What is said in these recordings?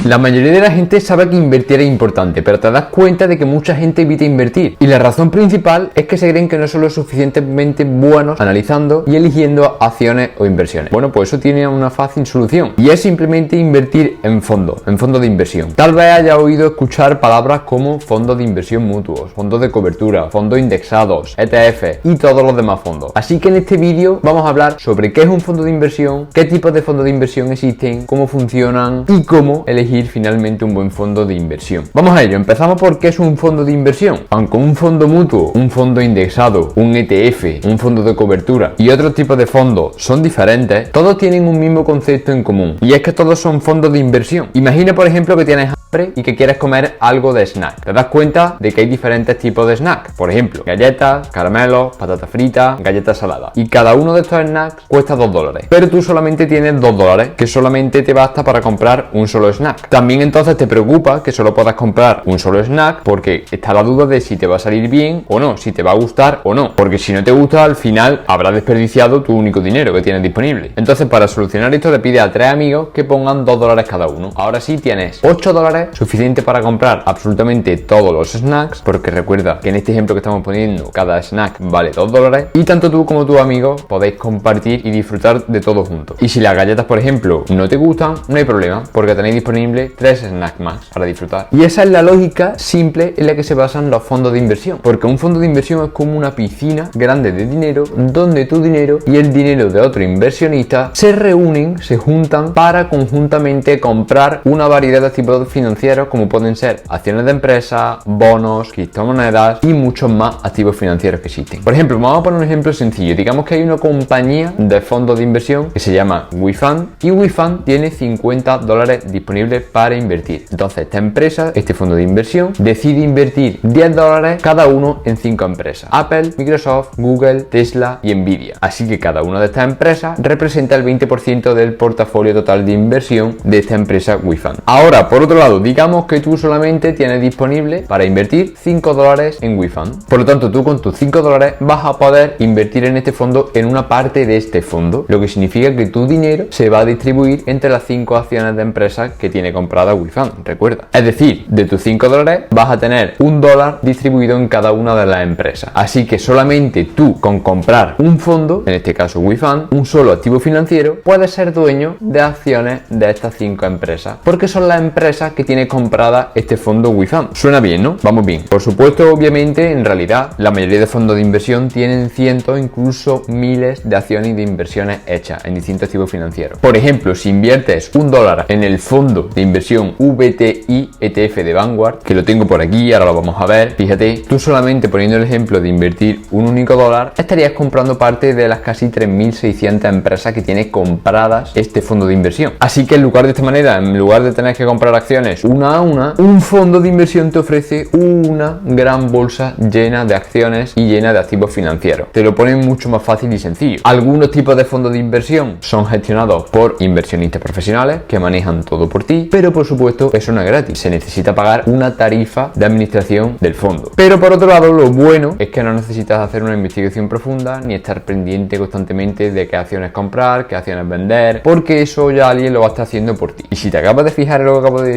La mayoría de la gente sabe que invertir es importante, pero te das cuenta de que mucha gente evita invertir. Y la razón principal es que se creen que no son lo suficientemente buenos analizando y eligiendo acciones o inversiones. Bueno, pues eso tiene una fácil solución y es simplemente invertir en fondos de inversión. Tal vez haya oído escuchar palabras como fondos de inversión mutuos, fondos de cobertura, fondos indexados, ETF y todos los demás fondos. Así que en este vídeo vamos a hablar sobre qué es un fondo de inversión, qué tipos de fondos de inversión existen, cómo funcionan y cómo elegir finalmente un buen fondo de inversión. Vamos a ello, empezamos por qué es un fondo de inversión. Aunque un fondo mutuo, un fondo indexado, un ETF, un fondo de cobertura y otros tipos de fondos son diferentes, todos tienen un mismo concepto en común y es que todos son fondos de inversión. Imagina por ejemplo que tienes hambre y que quieres comer algo de snack. Te das cuenta de que hay diferentes tipos de snacks, por ejemplo galletas, caramelos, patatas fritas, galletas saladas, y cada uno de estos snacks cuesta $2, pero tú solamente tienes $2 que solamente te basta para comprar un solo snack. También entonces te preocupa que solo puedas comprar un solo snack porque está la duda de si te va a salir bien o no, si te va a gustar o no, porque si no te gusta al final habrás desperdiciado tu único dinero que tienes disponible. Entonces para solucionar esto le pide a 3 amigos que pongan $2 cada uno. Ahora sí tienes $8 suficiente para comprar absolutamente todos los snacks, porque recuerda que en este ejemplo que estamos poniendo cada snack vale $2 y tanto tú como tu amigo podéis compartir y disfrutar de todo juntos. Y si las galletas por ejemplo no te gustan, no hay problema porque tenéis disponible 3 snacks más para disfrutar. Y esa es la lógica simple en la que se basan los fondos de inversión, porque un fondo de inversión es como una piscina grande de dinero donde tu dinero y el dinero de otro inversionista se reúnen, se juntan para conjuntamente comprar una variedad de activos financieros como pueden ser acciones de empresas, bonos, criptomonedas y muchos más activos financieros que existen. Por ejemplo, vamos a poner un ejemplo sencillo. Digamos que hay una compañía de fondos de inversión que se llama WeFund y WeFund tiene $50 disponibles para invertir. Entonces esta empresa, este fondo de inversión, decide invertir $10 cada uno en 5 empresas: Apple, Microsoft, Google, Tesla y Nvidia. Así que cada una de estas empresas representa el 20% del portafolio total de inversión de esta empresa WeFund. Ahora, por otro lado, digamos que tú solamente tienes disponible para invertir $5 en WeFund. Por lo tanto, tú con tus $5 vas a poder invertir en este fondo en una parte de este fondo, lo que significa que tu dinero se va a distribuir entre las 5 acciones de empresas que tiene comprada WeFund, recuerda. Es decir, de tus $5 vas a tener $1 distribuido en cada una de las empresas. Así que solamente tú con comprar un fondo, en este caso WeFund, un solo activo financiero, puedes ser dueño de acciones de estas 5 empresas, porque son las empresas que tiene comprada este fondo WeFund. Suena bien, ¿no? Vamos bien. Por supuesto, obviamente, en realidad, la mayoría de fondos de inversión tienen cientos, incluso miles de acciones y de inversiones hechas en distintos activos financieros. Por ejemplo, si inviertes $1 en el fondo de inversión VTI ETF de Vanguard, que lo tengo por aquí, ahora lo vamos a ver, fíjate, tú solamente poniendo el ejemplo de invertir un único dólar, estarías comprando parte de las casi 3.600 empresas que tiene compradas este fondo de inversión. Así que en lugar de esta manera, en lugar de tener que comprar acciones una a una, un fondo de inversión te ofrece una gran bolsa llena de acciones y llena de activos financieros. Te lo ponen mucho más fácil y sencillo. Algunos tipos de fondos de inversión son gestionados por inversionistas profesionales que manejan todo por ti, pero por supuesto eso no es gratis. Se necesita pagar una tarifa de administración del fondo. Pero por otro lado, lo bueno es que no necesitas hacer una investigación profunda ni estar pendiente constantemente de qué acciones comprar, qué acciones vender, porque eso ya alguien lo va a estar haciendo por ti. Y si te acabas de fijar en lo que acabo de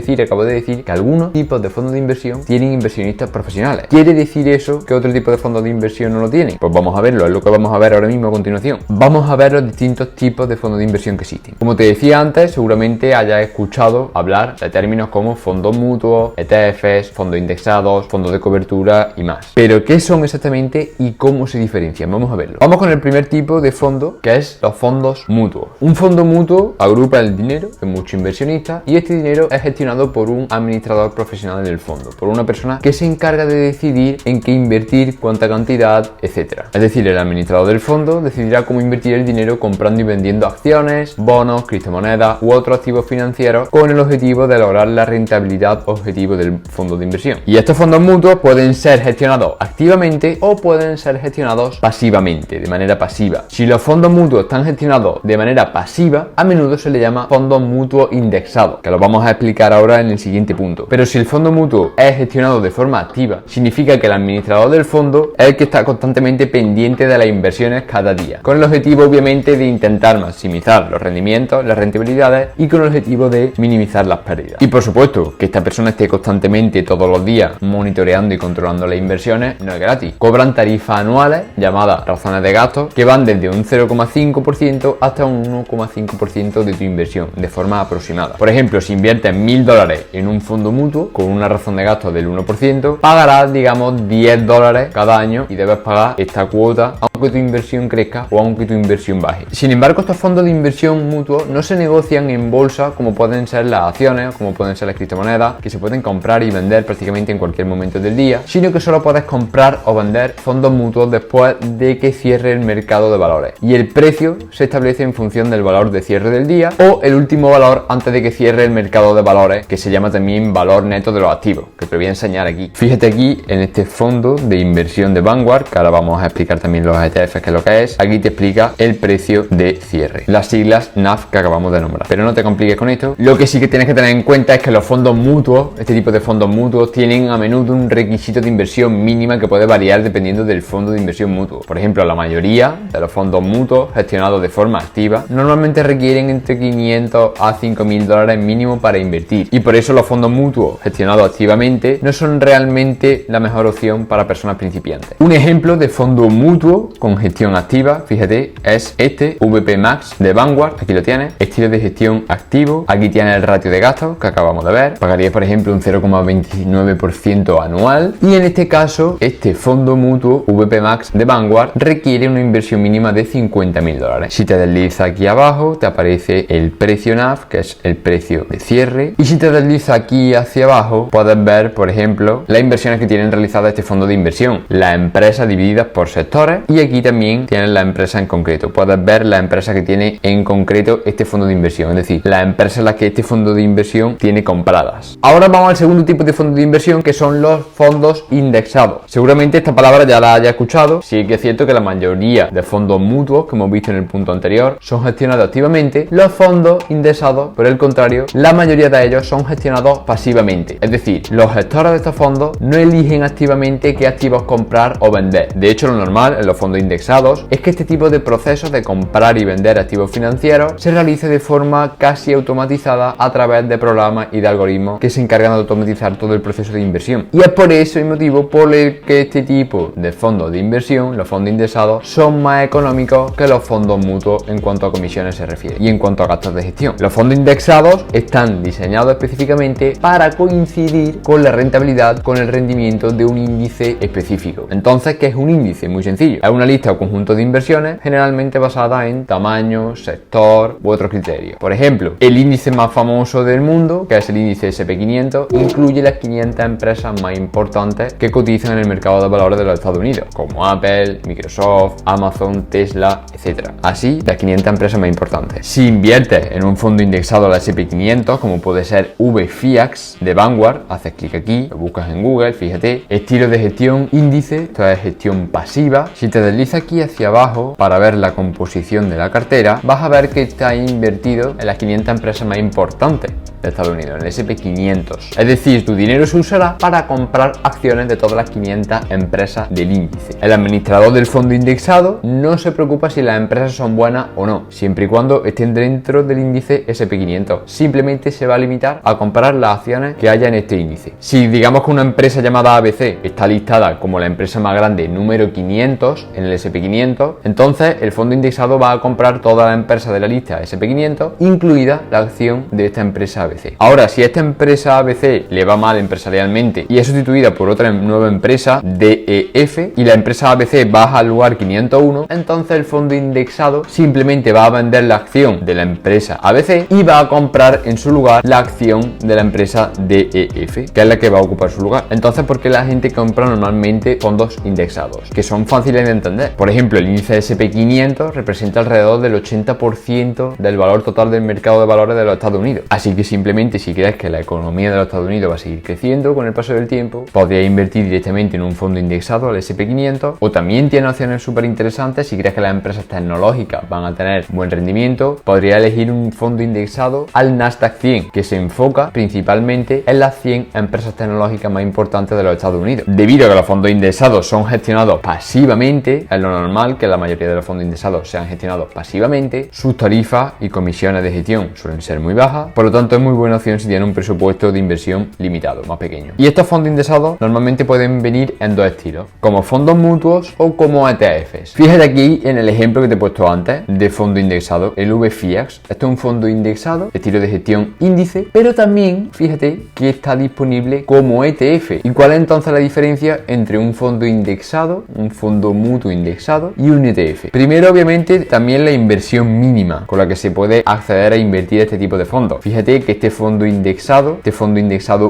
decir que algunos tipos de fondos de inversión tienen inversionistas profesionales. ¿Quiere decir eso que otro tipo de fondos de inversión no lo tienen? Pues vamos a verlo, es lo que vamos a ver ahora mismo a continuación. Vamos a ver los distintos tipos de fondos de inversión que existen. Como te decía antes, seguramente hayas escuchado hablar de términos como fondos mutuos, ETFs, fondos indexados, fondos de cobertura y más. Pero ¿qué son exactamente y cómo se diferencian? Vamos a verlo. Vamos con el primer tipo de fondo, que es los fondos mutuos. Un fondo mutuo agrupa el dinero de muchos inversionistas y este dinero es gestionado por un administrador profesional del fondo, por una persona que se encarga de decidir en qué invertir, cuánta cantidad, etc. Es decir, el administrador del fondo decidirá cómo invertir el dinero comprando y vendiendo acciones, bonos, criptomonedas u otros activos financieros con el objetivo de lograr la rentabilidad objetivo del fondo de inversión. Y estos fondos mutuos pueden ser gestionados activamente o pueden ser gestionados pasivamente, de manera pasiva. Si los fondos mutuos están gestionados de manera pasiva, a menudo se le llama fondos mutuos indexados, que lo vamos a explicar ahora en el siguiente punto. Pero si el fondo mutuo es gestionado de forma activa, significa que el administrador del fondo es el que está constantemente pendiente de las inversiones cada día, con el objetivo obviamente de intentar maximizar los rendimientos, las rentabilidades y con el objetivo de minimizar minimizar las pérdidas. Y por supuesto, que esta persona esté constantemente todos los días monitoreando y controlando las inversiones no es gratis. Cobran tarifas anuales llamadas razones de gasto que van desde un 0,5% hasta un 1,5% de tu inversión de forma aproximada. Por ejemplo, si inviertes $1000 en un fondo mutuo con una razón de gasto del 1%, pagarás, digamos, $10 cada año y debes pagar esta cuota aunque tu inversión crezca o aunque tu inversión baje. Sin embargo, estos fondos de inversión mutuo no se negocian en bolsa como pueden ser las acciones, como pueden ser las criptomonedas, que se pueden comprar y vender prácticamente en cualquier momento del día, sino que solo puedes comprar o vender fondos mutuos después de que cierre el mercado de valores. Y el precio se establece en función del valor de cierre del día o el último valor antes de que cierre el mercado de valores, que se llama también valor neto de los activos, que te voy a enseñar aquí. Fíjate aquí en este fondo de inversión de Vanguard, que ahora vamos a explicar también los ETFs, que es lo que es. Aquí te explica el precio de cierre, las siglas NAV que acabamos de nombrar. Pero no te compliques con esto. Lo que sí que tienes que tener en cuenta es que los fondos mutuos, este tipo de fondos mutuos, tienen a menudo un requisito de inversión mínima que puede variar dependiendo del fondo de inversión mutuo. Por ejemplo, la mayoría de los fondos mutuos gestionados de forma activa normalmente requieren entre 500 a 5000 dólares mínimo para invertir, y por eso los fondos mutuos gestionados activamente no son realmente la mejor opción para personas principiantes. Un ejemplo de fondo mutuo con gestión activa, fíjate, es este VP Max de Vanguard. Aquí lo tienes, estilo de gestión activo. Aquí tienes el ratio de gastos que acabamos de ver. Pagarías, por ejemplo, un 0,29% anual, y en este caso este fondo mutuo VP Max de Vanguard requiere una inversión mínima de 50.000 dólares. Si te deslizas aquí abajo te aparece el precio NAV, que es el precio de cierre, y si te deslizas aquí hacia abajo puedes ver, por ejemplo, las inversiones que tienen realizadas este fondo de inversión, las empresas divididas por sectores, y aquí también tienes la empresa en concreto. Puedes ver la empresa que tiene en concreto este fondo de inversión, es decir, las empresas en las que este fondo de inversión tiene compradas. Ahora vamos al segundo tipo de fondo de inversión, que son los fondos indexados. Seguramente esta palabra ya la hayas escuchado. Sí que es cierto que la mayoría de fondos mutuos, que hemos visto en el punto anterior, son gestionados activamente. Los fondos indexados, por el contrario, la mayoría de ellos son gestionados pasivamente. Es decir, los gestores de estos fondos no eligen activamente qué activos comprar o vender. De hecho, lo normal en los fondos indexados es que este tipo de procesos de comprar y vender activos financieros se realice de forma casi automatizada a través de programas y de algoritmos que se encargan de automatizar todo el proceso de inversión. Y es por eso el motivo por el que este tipo de fondos de inversión, los fondos indexados, son más económicos que los fondos mutuos en cuanto a comisiones se refiere y en cuanto a gastos de gestión. Los fondos indexados están diseñados específicamente para coincidir con la rentabilidad, con el rendimiento de un índice específico. Entonces, ¿qué es un índice? Muy sencillo. Es una lista o conjunto de inversiones generalmente basada en tamaño, sector u otros criterios. Por ejemplo, el índice más famoso del mundo, que es el índice S&P 500, incluye las 500 empresas más importantes que cotizan en el mercado de valores de los Estados Unidos, como Apple, Microsoft, Amazon, Tesla, etc. Así, las 500 empresas más importantes. Si inviertes en un fondo indexado a la S&P 500, como puede ser VFIAX de Vanguard, haces clic aquí, lo buscas en Google, fíjate, estilo de gestión índice, esto es gestión pasiva. Si te deslizas aquí hacia abajo para ver la composición de la cartera, vas a ver que está invertido en las 500 empresas más importantes de Estados Unidos, en el S&P 500. Es decir, tu dinero se usará para comprar acciones de todas las 500 empresas del índice. El administrador del fondo indexado no se preocupa si las empresas son buenas o no, siempre y cuando estén dentro del índice S&P 500. Simplemente se va a limitar a comprar las acciones que haya en este índice. Si digamos que una empresa llamada ABC está listada como la empresa más grande número 500 en el S&P 500, entonces el fondo indexado va a comprar todas las empresas de la lista S&P 500, incluida la acción de esta empresa ABC. Ahora, si a esta empresa ABC le va mal empresarialmente y es sustituida por otra nueva empresa DEF y la empresa ABC baja al lugar 501, entonces el fondo indexado simplemente va a vender la acción de la empresa ABC y va a comprar en su lugar la acción de la empresa DEF, que es la que va a ocupar su lugar. Entonces, ¿por qué la gente compra normalmente fondos indexados? Que son fáciles de entender. Por ejemplo, el índice S&P 500 representa alrededor del 80% del valor total del mercado de valores de los Estados Unidos. Así que simplemente, si crees que la economía de los Estados Unidos va a seguir creciendo con el paso del tiempo, podrías invertir directamente en un fondo indexado al S&P 500, o también tiene opciones súper interesantes. Si crees que las empresas tecnológicas van a tener buen rendimiento, podrías elegir un fondo indexado al Nasdaq 100, que se enfoca principalmente en las 100 empresas tecnológicas más importantes de los Estados Unidos. Debido a que los fondos indexados son gestionados pasivamente, es lo normal que la mayoría de los fondos indexados sean gestionados pasivamente, sus tarifas y comisiones de gestión suelen ser muy bajas, por lo tanto es muy muy buena opción si tienes un presupuesto de inversión limitado, más pequeño. Y estos fondos indexados normalmente pueden venir en dos estilos, como fondos mutuos o como ETFs. Fíjate aquí en el ejemplo que te he puesto antes de fondo indexado, el VFIAX. Esto es un fondo indexado, estilo de gestión índice, pero también fíjate que está disponible como ETF. ¿Y cuál es entonces la diferencia entre un fondo indexado, un fondo mutuo indexado y un ETF? Primero, obviamente, también la inversión mínima con la que se puede acceder a invertir este tipo de fondos. Fíjate que este fondo indexado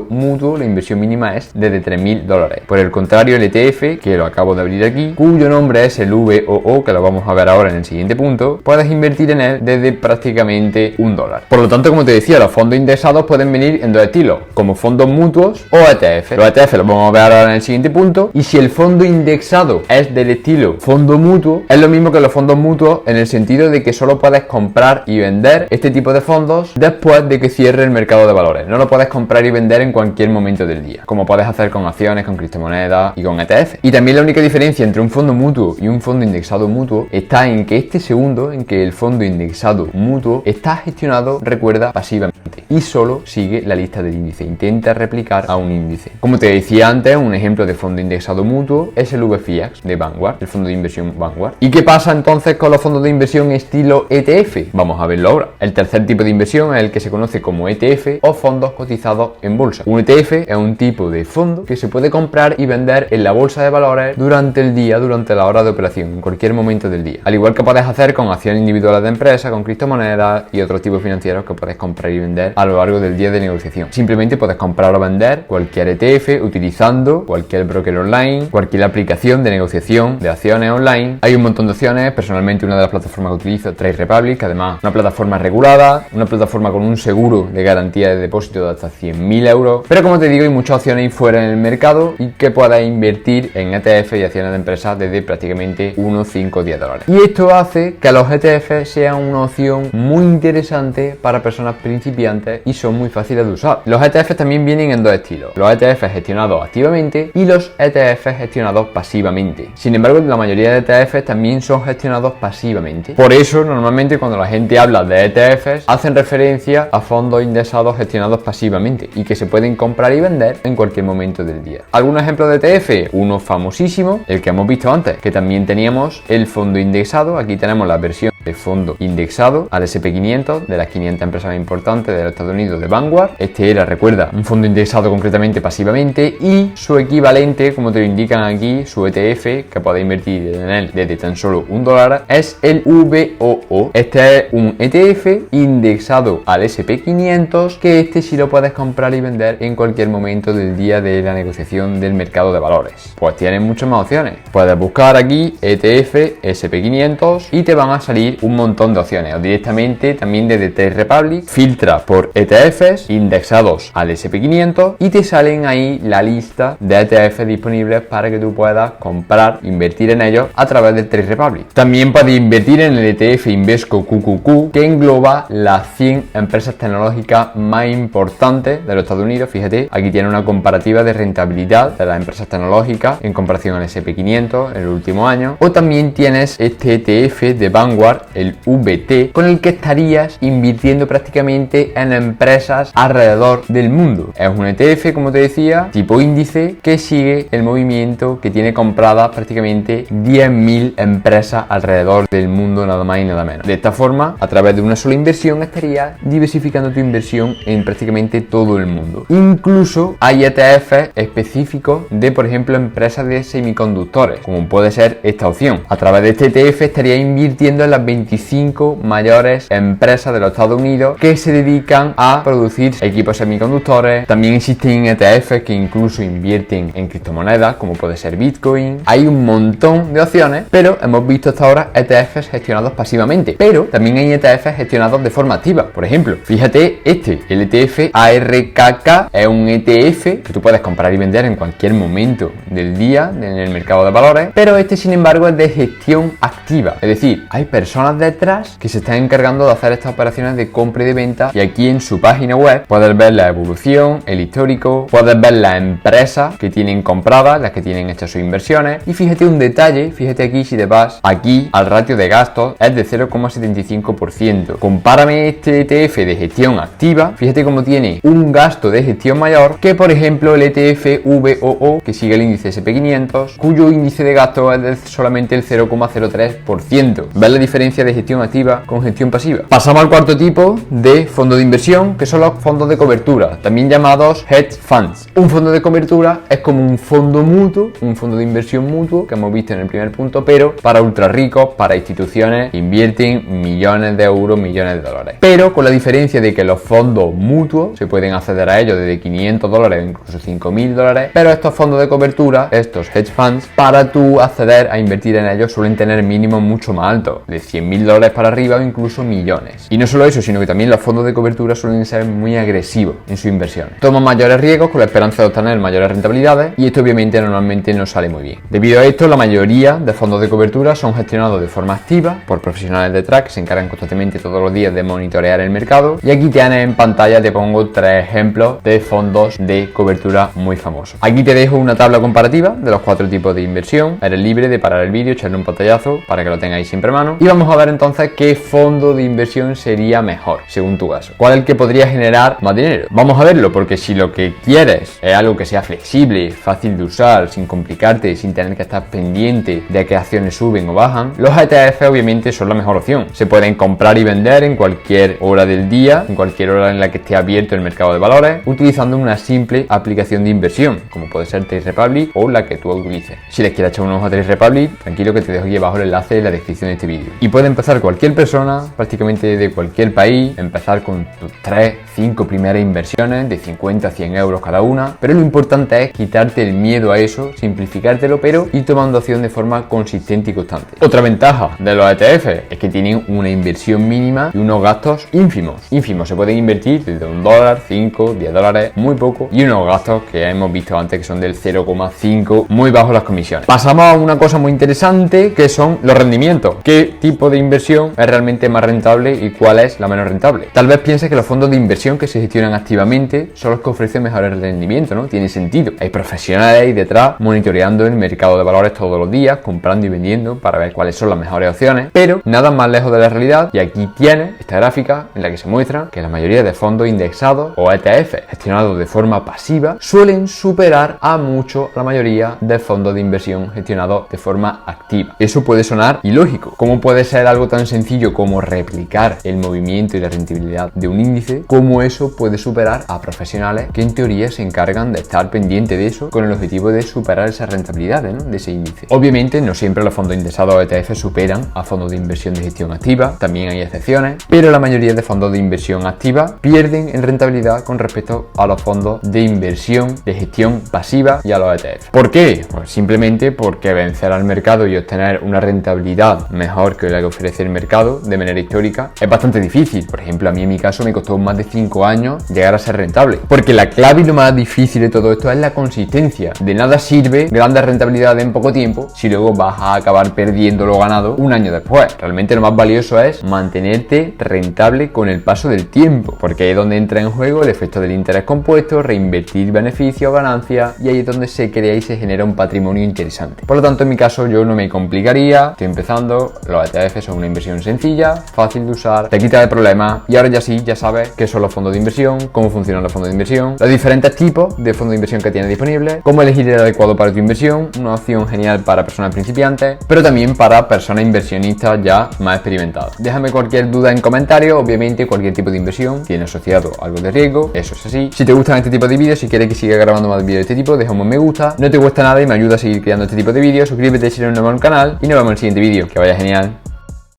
mutuo, la inversión mínima es desde $3.000. Por el contrario, el ETF, que lo acabo de abrir aquí, cuyo nombre es el VOO, que lo vamos a ver ahora en el siguiente punto, puedes invertir en él desde prácticamente $1. Por lo tanto, como te decía, los fondos indexados pueden venir en dos estilos, como fondos mutuos o ETF. Los ETF los vamos a ver ahora en el siguiente punto. Y si el fondo indexado es del estilo fondo mutuo, es lo mismo que los fondos mutuos en el sentido de que solo puedes comprar y vender este tipo de fondos después de que cierre el mercado de valores. No lo puedes comprar y vender en cualquier momento del día, como puedes hacer con acciones, con criptomonedas y con ETF. Y también la única diferencia entre un fondo mutuo y un fondo indexado mutuo está en que este segundo, en que el fondo indexado mutuo está gestionado, recuerda, pasivamente y solo sigue la lista del índice, intenta replicar a un índice. Como te decía antes, un ejemplo de fondo indexado mutuo es el VFIAX de Vanguard, el fondo de inversión Vanguard. ¿Y qué pasa entonces con los fondos de inversión estilo ETF? Vamos a verlo ahora. El tercer tipo de inversión es el que se conoce como ETF o fondos cotizados en bolsa. Un ETF es un tipo de fondo que se puede comprar y vender en la bolsa de valores durante el día, durante la hora de operación, en cualquier momento del día. Al igual que puedes hacer con acciones individuales de empresas, con criptomonedas y otros tipos financieros que puedes comprar y vender a lo largo del día de negociación. Simplemente puedes comprar o vender cualquier ETF utilizando cualquier broker online, cualquier aplicación de negociación de acciones online. Hay un montón de opciones. Personalmente, una de las plataformas que utilizo es Trade Republic, que además es una plataforma regulada, una plataforma con un seguro de garantía de depósito de hasta 100.000 euros. Pero como te digo, hay muchas opciones ahí fuera en el mercado y que puedas invertir en ETF y acciones de empresas desde prácticamente $1, 5 o $10. Y esto hace que los ETF sean una opción muy interesante para personas principiantes y son muy fáciles de usar. Los ETF también vienen en dos estilos: los ETF gestionados activamente y los ETF gestionados pasivamente. Sin embargo, la mayoría de ETFs también son gestionados pasivamente. Por eso, normalmente cuando la gente habla de ETFs, hacen referencia a fondos indexados gestionados pasivamente y que se pueden comprar y vender en cualquier momento del día. ¿Algún ejemplo de ETF? Uno famosísimo, el que hemos visto antes, que también teníamos el fondo indexado. Aquí tenemos la versión de fondo indexado al S&P 500 de las 500 empresas más importantes de los Estados Unidos de Vanguard. Este era, recuerda, un fondo indexado concretamente pasivamente, y su equivalente, como te lo indican aquí, su ETF, que podéis invertir en él desde tan solo $1, es el VOO. Este es un ETF indexado al S&P 500, que este sí lo puedes comprar y vender en cualquier momento del día de la negociación del mercado de valores. Pues tienes muchas más opciones. Puedes buscar aquí ETF S&P 500 y te van a salir un montón de opciones, o directamente también desde Trade Republic, filtra por ETFs indexados al S&P 500 y te salen ahí la lista de ETFs disponibles para que tú puedas comprar, invertir en ellos a través de Trade Republic. También puedes invertir en el ETF Invesco QQQ, que engloba las 100 empresas tecnológicas más importantes de los Estados Unidos. Fíjate, aquí tiene una comparativa de rentabilidad de las empresas tecnológicas en comparación al S&P 500 en el último año. O también tienes este ETF de Vanguard, el VT, con el que estarías invirtiendo prácticamente en empresas alrededor del mundo. Es un ETF, como te decía, tipo índice, que sigue el movimiento, que tiene compradas prácticamente 10.000 empresas alrededor del mundo, nada más y nada menos. De esta forma, a través de una sola inversión, estarías diversificando tu inversión en prácticamente todo el mundo. Incluso hay ETFs específicos de, por ejemplo, empresas de semiconductores, como puede ser esta opción. A través de este ETF estarías invirtiendo en las 25 mayores empresas de los Estados Unidos que se dedican a producir equipos semiconductores. También existen ETFs que incluso invierten en criptomonedas, como puede ser Bitcoin. Hay un montón de opciones, pero hemos visto hasta ahora ETFs gestionados pasivamente, pero también hay ETFs gestionados de forma activa. Por ejemplo, fíjate el ETF ARKK es un ETF que tú puedes comprar y vender en cualquier momento del día en el mercado de valores, pero este, sin embargo, es de gestión activa. Es decir, hay personas personas detrás que se están encargando de hacer estas operaciones de compra y de venta, y aquí en su página web puedes ver la evolución, el histórico, puedes ver las empresas que tienen compradas, las que tienen hechas sus inversiones, y fíjate un detalle, fíjate aquí si te vas aquí al ratio de gastos es de 0,75%. Compárame este ETF de gestión activa, fíjate cómo tiene un gasto de gestión mayor que por ejemplo el ETF VOO que sigue el índice SP500, cuyo índice de gasto es de solamente el 0,03%. ¿Ves la diferencia de gestión activa con gestión pasiva? Pasamos al cuarto tipo de fondo de inversión, que son los fondos de cobertura, también llamados hedge funds. Un fondo de cobertura es como un fondo mutuo, un fondo de inversión mutuo que hemos visto en el primer punto, pero para ultra ricos, para instituciones que invierten millones de euros, millones de dólares. Pero con la diferencia de que los fondos mutuos se pueden acceder a ellos desde 500 dólares o incluso 5.000 dólares, pero estos fondos de cobertura, estos hedge funds, para tú acceder a invertir en ellos suelen tener mínimos mucho más altos, de 100.000 dólares para arriba o incluso millones. Y no solo eso, sino que también los fondos de cobertura suelen ser muy agresivos en su inversión. Toman mayores riesgos con la esperanza de obtener mayores rentabilidades, y esto obviamente normalmente no sale muy bien. Debido a esto, la mayoría de fondos de cobertura son gestionados de forma activa por profesionales detrás que se encargan constantemente todos los días de monitorear el mercado. Y aquí tienes en pantalla, te pongo 3 ejemplos de fondos de cobertura muy famosos. Aquí te dejo una tabla comparativa de los 4 tipos de inversión. Eres libre de parar el vídeo, echarle un pantallazo para que lo tengáis siempre a mano, y vamos a ver entonces qué fondo de inversión sería mejor según tu caso, cuál es el que podría generar más dinero. Vamos a verlo, porque si lo que quieres es algo que sea flexible, fácil de usar, sin complicarte, sin tener que estar pendiente de qué acciones suben o bajan, los ETF obviamente son la mejor opción. Se pueden comprar y vender en cualquier hora del día, en cualquier hora en la que esté abierto el mercado de valores, utilizando una simple aplicación de inversión, como puede ser Trade Republic o la que tú utilices. Si les quieres echar un ojo a Trade Republic, tranquilo que te dejo aquí abajo el enlace en la descripción de este vídeo. Y puede empezar cualquier persona, prácticamente de cualquier país, empezar con tus 3-5 primeras inversiones de 50 a 100 euros cada una, pero lo importante es quitarte el miedo a eso, simplificártelo, pero ir tomando acción de forma consistente y constante. Otra ventaja de los ETF es que tienen una inversión mínima y unos gastos ínfimos. Se pueden invertir desde $1, 5, 10 dólares, muy poco, y unos gastos que hemos visto antes que son del 0,5, muy bajos las comisiones. Pasamos a una cosa muy interesante que son los rendimientos. ¿Qué tipo de inversión es realmente más rentable y cuál es la menos rentable? Tal vez pienses que los fondos de inversión que se gestionan activamente son los que ofrecen mejores rendimientos, ¿no? Tiene sentido. Hay profesionales ahí detrás monitoreando el mercado de valores todos los días, comprando y vendiendo para ver cuáles son las mejores opciones, pero nada más lejos de la realidad. Y aquí tienes esta gráfica en la que se muestra que la mayoría de fondos indexados o ETF gestionados de forma pasiva suelen superar a mucho la mayoría de fondos de inversión gestionados de forma activa. Eso puede sonar ilógico. ¿Cómo puede ser algo tan sencillo como replicar el movimiento y la rentabilidad de un índice? ¿Cómo eso puede superar a profesionales que en teoría se encargan de estar pendiente de eso con el objetivo de superar esas rentabilidades, ¿no?, de ese índice? Obviamente no siempre los fondos indexados o ETF superan a fondos de inversión de gestión activa, también hay excepciones, pero la mayoría de fondos de inversión activa pierden en rentabilidad con respecto a los fondos de inversión de gestión pasiva y a los ETF. ¿Por qué? Pues simplemente porque vencer al mercado y obtener una rentabilidad mejor que la que ofrece el mercado de manera histórica es bastante difícil. Por ejemplo, a mí en mi caso me costó más de 5 años llegar a ser rentable, porque la clave y lo más difícil de todo esto es la consistencia. De nada sirve grandes rentabilidades en poco tiempo si luego vas a acabar perdiendo lo ganado un año después. Realmente lo más valioso es mantenerte rentable con el paso del tiempo, porque ahí es donde entra en juego el efecto del interés compuesto, reinvertir beneficios, ganancias, y ahí es donde se crea y se genera un patrimonio interesante. Por lo tanto, en mi caso yo no me complicaría, estoy empezando, los ETF son una inversión sencilla, fácil de usar, te quita de problemas, y ahora ya sí, ya sabes qué son los fondos de inversión, cómo funcionan los fondos de inversión, los diferentes tipos de fondos de inversión que tienes disponibles, cómo elegir el adecuado para tu inversión, una opción genial para personas principiantes, pero también para personas inversionistas ya más experimentadas. Déjame cualquier duda en comentarios. Obviamente cualquier tipo de inversión tiene asociado algo de riesgo, eso es así. Si te gustan este tipo de vídeos, si quieres que siga grabando más vídeos de este tipo, deja un me gusta, no te cuesta nada y me ayuda a seguir creando este tipo de vídeos. Suscríbete si eres nuevo al canal y nos vemos en el siguiente vídeo. Que vaya genial.